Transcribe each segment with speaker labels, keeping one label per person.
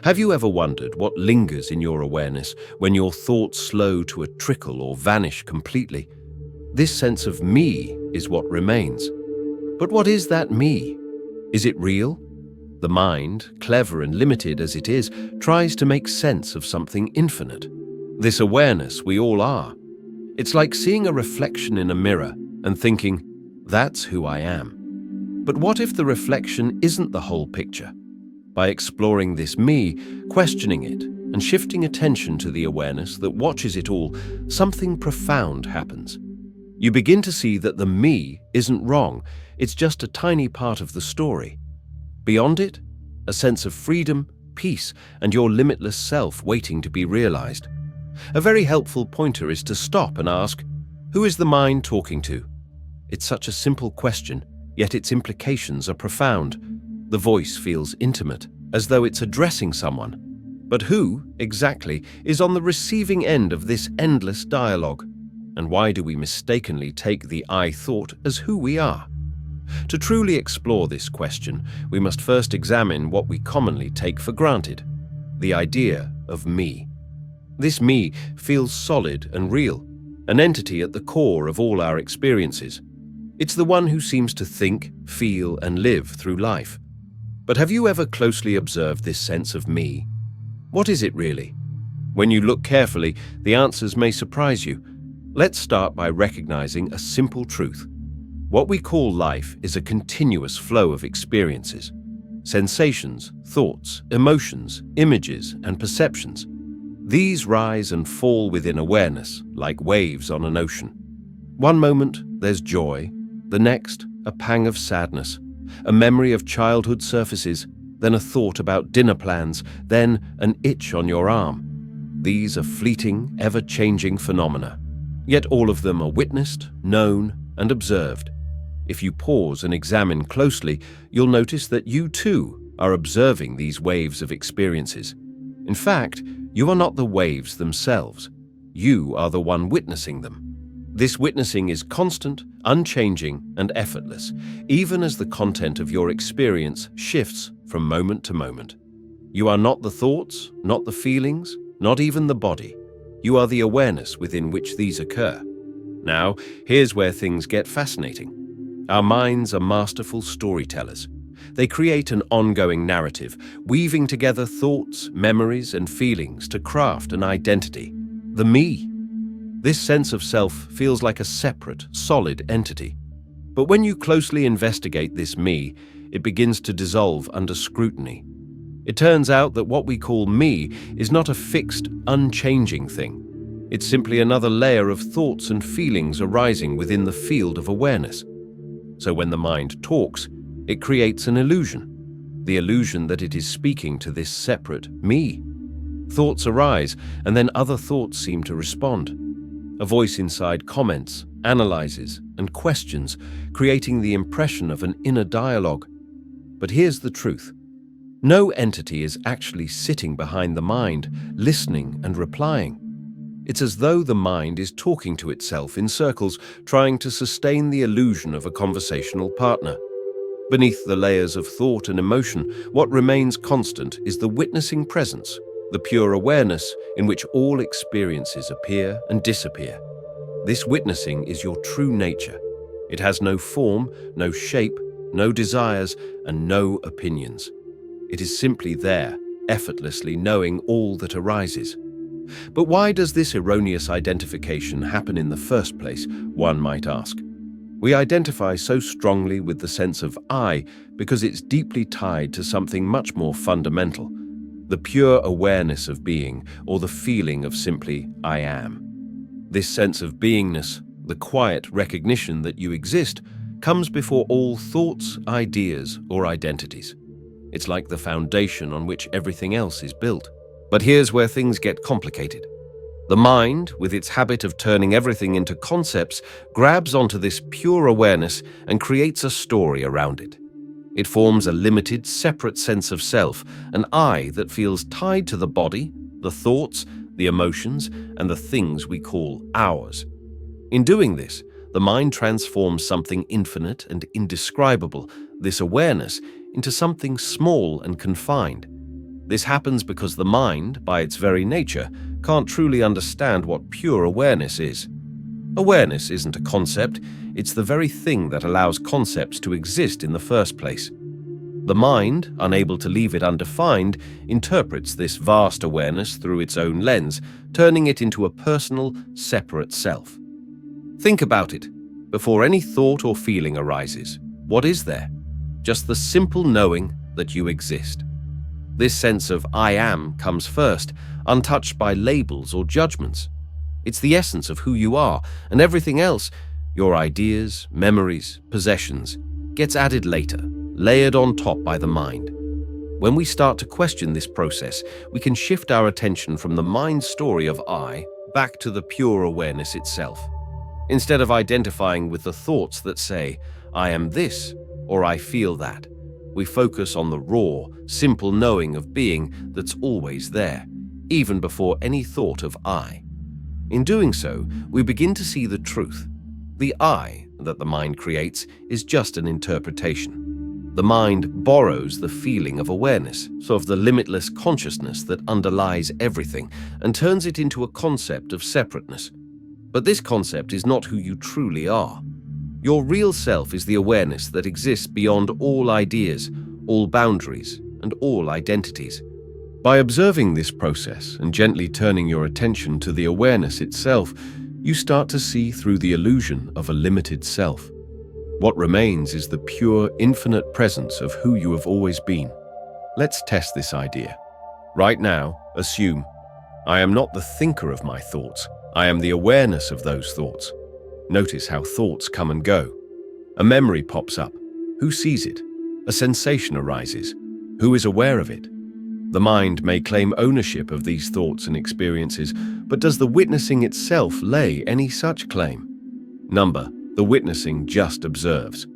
Speaker 1: Have you ever wondered what lingers in your awareness when your thoughts slow to a trickle or vanish completely? This sense of me is what remains. But what is that me? Is it real? The mind, clever and limited as it is, tries to make sense of something infinite. This awareness we all are. It's like seeing a reflection in a mirror and thinking, that's who I am. But what if the reflection isn't the whole picture? By exploring this me, questioning it, and shifting attention to the awareness that watches it all, something profound happens. You begin to see that the me isn't wrong, it's just a tiny part of the story. Beyond it, a sense of freedom, peace, and your limitless self waiting to be realized. A very helpful pointer is to stop and ask, who is the mind talking to? It's such a simple question, yet its implications are profound. The voice feels intimate, as though it's addressing someone. But who, exactly, is on the receiving end of this endless dialogue? And why do we mistakenly take the I thought as who we are? To truly explore this question, we must first examine what we commonly take for granted, the idea of me. This me feels solid and real, an entity at the core of all our experiences. It's the one who seems to think, feel, and live through life. But have you ever closely observed this sense of me? What is it really? When you look carefully, the answers may surprise you. Let's start by recognizing a simple truth. What we call life is a continuous flow of experiences. Sensations, thoughts, emotions, images, and perceptions. These rise and fall within awareness, like waves on an ocean. One moment, there's joy. The next, a pang of sadness. A memory of childhood surfaces, then a thought about dinner plans, then an itch on your arm. These are fleeting, ever-changing phenomena. Yet all of them are witnessed, known, and observed. If you pause and examine closely, you'll notice that you too are observing these waves of experiences. In fact, you are not the waves themselves. You are the one witnessing them. This witnessing is constant, unchanging, and effortless, even as the content of your experience shifts from moment to moment. You are not the thoughts, not the feelings, not even the body. You are the awareness within which these occur. Now, here's where things get fascinating. Our minds are masterful storytellers. They create an ongoing narrative, weaving together thoughts, memories, and feelings to craft an identity, the me. This sense of self feels like a separate, solid entity. But when you closely investigate this me, it begins to dissolve under scrutiny. It turns out that what we call me is not a fixed, unchanging thing. It's simply another layer of thoughts and feelings arising within the field of awareness. So when the mind talks, it creates an illusion, the illusion that it is speaking to this separate me. Thoughts arise, and then other thoughts seem to respond. A voice inside comments, analyzes, and questions, creating the impression of an inner dialogue. But here's the truth. No entity is actually sitting behind the mind, listening and replying. It's as though the mind is talking to itself in circles, trying to sustain the illusion of a conversational partner. Beneath the layers of thought and emotion, what remains constant is the witnessing presence, the pure awareness in which all experiences appear and disappear. This witnessing is your true nature. It has no form, no shape, no desires, and no opinions. It is simply there, effortlessly knowing all that arises. But why does this erroneous identification happen in the first place, one might ask? We identify so strongly with the sense of I because it's deeply tied to something much more fundamental, the pure awareness of being, or the feeling of simply I am. This sense of beingness, the quiet recognition that you exist, comes before all thoughts, ideas, or identities. It's like the foundation on which everything else is built. But here's where things get complicated. The mind, with its habit of turning everything into concepts, grabs onto this pure awareness and creates a story around it. It forms a limited, separate sense of self, an I that feels tied to the body, the thoughts, the emotions, and the things we call ours. In doing this, the mind transforms something infinite and indescribable, this awareness, into something small and confined. This happens because the mind, by its very nature, can't truly understand what pure awareness is. Awareness isn't a concept, it's the very thing that allows concepts to exist in the first place. The mind, unable to leave it undefined, interprets this vast awareness through its own lens, turning it into a personal, separate self. Think about it. Before any thought or feeling arises, what is there? Just the simple knowing that you exist. This sense of I am comes first, untouched by labels or judgments. It's the essence of who you are, and everything else, your ideas, memories, possessions, gets added later, layered on top by the mind. When we start to question this process, we can shift our attention from the mind's story of I back to the pure awareness itself. Instead of identifying with the thoughts that say, I am this, or I feel that, we focus on the raw, simple knowing of being that's always there, even before any thought of I. In doing so, we begin to see the truth. The I that the mind creates is just an interpretation. The mind borrows the feeling of awareness, so of the limitless consciousness that underlies everything, and turns it into a concept of separateness. But this concept is not who you truly are. Your real self is the awareness that exists beyond all ideas, all boundaries, and all identities. By observing this process and gently turning your attention to the awareness itself, you start to see through the illusion of a limited self. What remains is the pure, infinite presence of who you have always been. Let's test this idea. Right now, assume, I am not the thinker of my thoughts, I am the awareness of those thoughts. Notice how thoughts come and go. A memory pops up. Who sees it? A sensation arises. Who is aware of it? The mind may claim ownership of these thoughts and experiences, but does the witnessing itself lay any such claim? The witnessing just observes.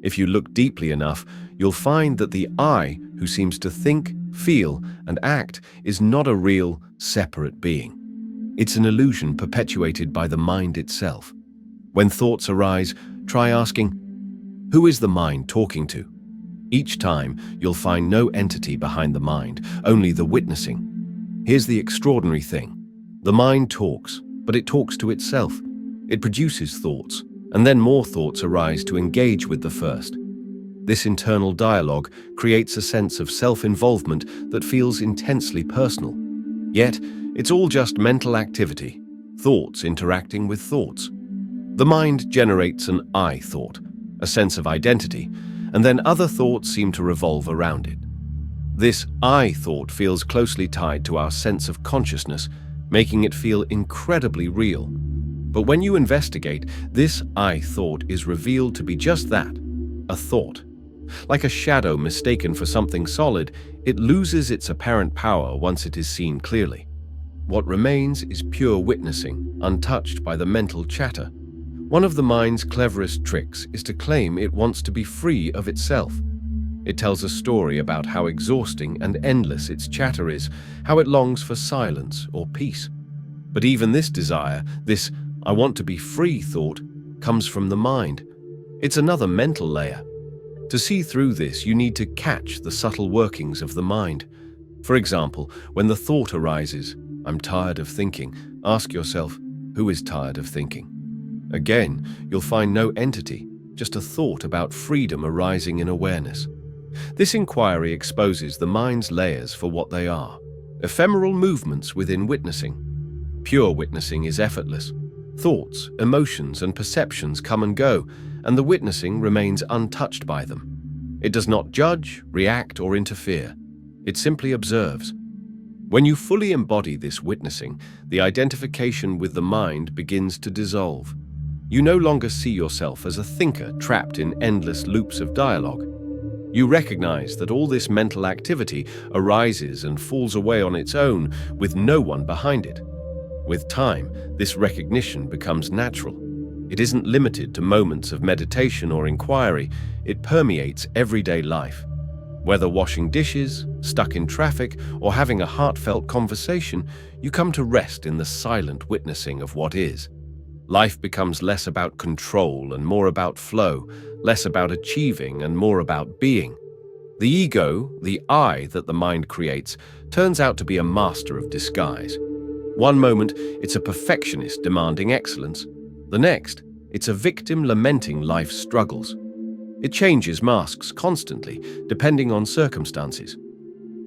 Speaker 1: If you look deeply enough, you'll find that the I who seems to think, feel, and act is not a real, separate being. It's an illusion perpetuated by the mind itself. When thoughts arise, try asking, who is the mind talking to? Each time, you'll find no entity behind the mind, only the witnessing. Here's the extraordinary thing. The mind talks, but it talks to itself. It produces thoughts, and then more thoughts arise to engage with the first. This internal dialogue creates a sense of self-involvement that feels intensely personal. Yet, it's all just mental activity, thoughts interacting with thoughts. The mind generates an I thought, a sense of identity, and then other thoughts seem to revolve around it. This I thought feels closely tied to our sense of consciousness, making it feel incredibly real. But when you investigate, this I thought is revealed to be just that, a thought. Like a shadow mistaken for something solid, it loses its apparent power once it is seen clearly. What remains is pure witnessing, untouched by the mental chatter. One of the mind's cleverest tricks is to claim it wants to be free of itself. It tells a story about how exhausting and endless its chatter is, how it longs for silence or peace. But even this desire, this I want to be free thought, comes from the mind. It's another mental layer. To see through this, you need to catch the subtle workings of the mind. For example, when the thought arises, I'm tired of thinking, ask yourself, who is tired of thinking? Again, you'll find no entity, just a thought about freedom arising in awareness. This inquiry exposes the mind's layers for what they are, ephemeral movements within witnessing. Pure witnessing is effortless. Thoughts, emotions, and perceptions come and go, and the witnessing remains untouched by them. It does not judge, react, or interfere. It simply observes. When you fully embody this witnessing, the identification with the mind begins to dissolve. You no longer see yourself as a thinker trapped in endless loops of dialogue. You recognize that all this mental activity arises and falls away on its own with no one behind it. With time, this recognition becomes natural. It isn't limited to moments of meditation or inquiry, it permeates everyday life. Whether washing dishes, stuck in traffic, or having a heartfelt conversation, you come to rest in the silent witnessing of what is. Life becomes less about control and more about flow, less about achieving and more about being. The ego, the I that the mind creates, turns out to be a master of disguise. One moment, it's a perfectionist demanding excellence. The next, it's a victim lamenting life's struggles. It changes masks constantly, depending on circumstances.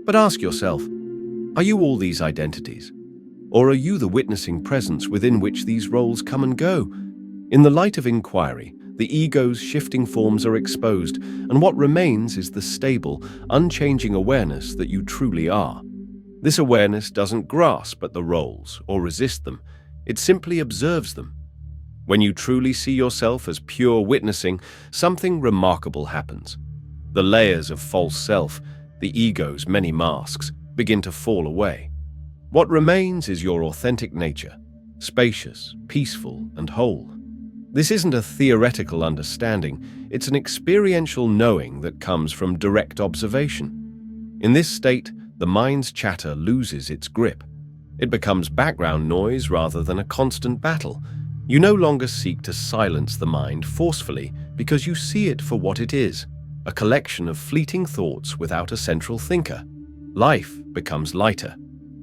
Speaker 1: But ask yourself, are you all these identities? Or are you the witnessing presence within which these roles come and go? In the light of inquiry, the ego's shifting forms are exposed, and what remains is the stable, unchanging awareness that you truly are. This awareness doesn't grasp at the roles or resist them, it simply observes them. When you truly see yourself as pure witnessing, something remarkable happens. The layers of false self, the ego's many masks, begin to fall away. What remains is your authentic nature, spacious, peaceful, and whole. This isn't a theoretical understanding, it's an experiential knowing that comes from direct observation. In this state, the mind's chatter loses its grip. It becomes background noise rather than a constant battle. You no longer seek to silence the mind forcefully because you see it for what it is, a collection of fleeting thoughts without a central thinker. Life becomes lighter.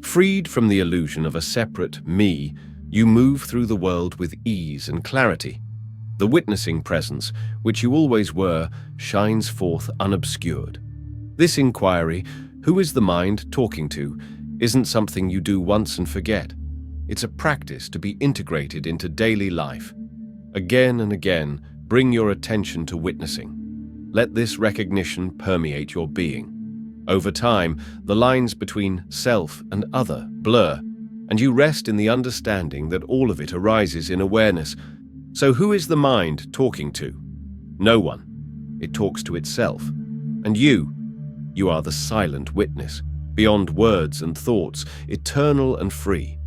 Speaker 1: Freed from the illusion of a separate me, you move through the world with ease and clarity. The witnessing presence, which you always were, shines forth unobscured. This inquiry, who is the mind talking to, isn't something you do once and forget. It's a practice to be integrated into daily life. Again and again, bring your attention to witnessing. Let this recognition permeate your being. Over time, the lines between self and other blur, and you rest in the understanding that all of it arises in awareness. So who is the mind talking to? No one. It talks to itself. And you are the silent witness, beyond words and thoughts, eternal and free.